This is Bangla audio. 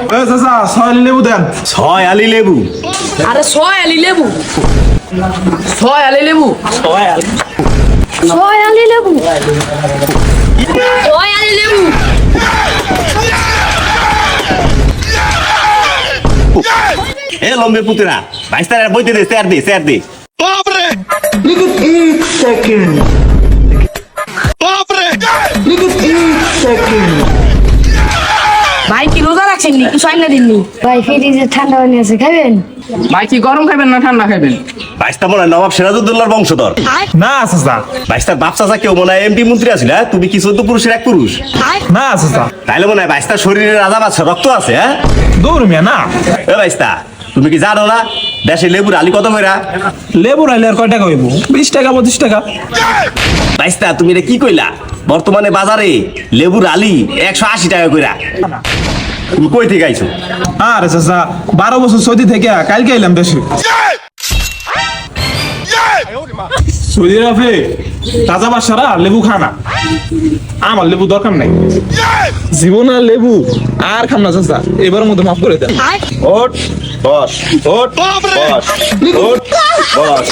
চাচা 6 আলি লেবু দেন। 6 আলি লেবু? আরে 6 আলি লেবু, 6 আলি লেবু, 6 আলি, 6 আলি লেবু, 6 আলি লেবু। এ লম্বে পুতরা, বাইস্তার বইতে দে, স্যার দে, স্যার দে। बापरे लेकिन एक सेकंड बापरे लेकिन एक सेकंड ভাই কি রোজা রাখছেন নি? কিছু আইনা দিননি? ভাই ফ্রিজে ঠান্ডা পানি আছে, খাবেন? ভাই কি গরম খাবেন না ঠান্ডা খাবেন? বাইস্তা মনে হয় নবাব সিরাজউদ্দৌলার বংশধর। না চাচা, বাইস্তার বাপ চাচা কেউ মনে হয় এমপি মন্ত্রী আছিল, হ্যাঁ? তুমি কি 14 পুরুষের এক পুরুষ? না চাচা, তাইলে মনে হয় বাইস্তার শরীরে রাজা বাদশাহ রক্ত আছে, হ্যাঁ? দৌড় মিয়া না। এ বাইস্তা, তুমি কি জানো না দেশে লেবুর আলি কত কইরা? লেবুর আইলে আর কয় টাকা হইব? 20 টাকা 25 টাকা। বাইস্তা তুমি এটা কি কইলা? বর্তমানে বাজারে লেবুর আলি 180 টাকা কইরা। তুমি কই থেকে আইছো? আরে চাচা, 12 বছর সৌদি থেকে কালকে এলাম দেশে। সৌদি আরবে তাজা বাসারা লেবু খানা, আমার লেবু দরকার নাই। জীবন আর লেবু আর খাম না চাচা, এবার মধ্যে মাফ করে দেন। ওঠ বস, ওঠ বস, ওঠ বস।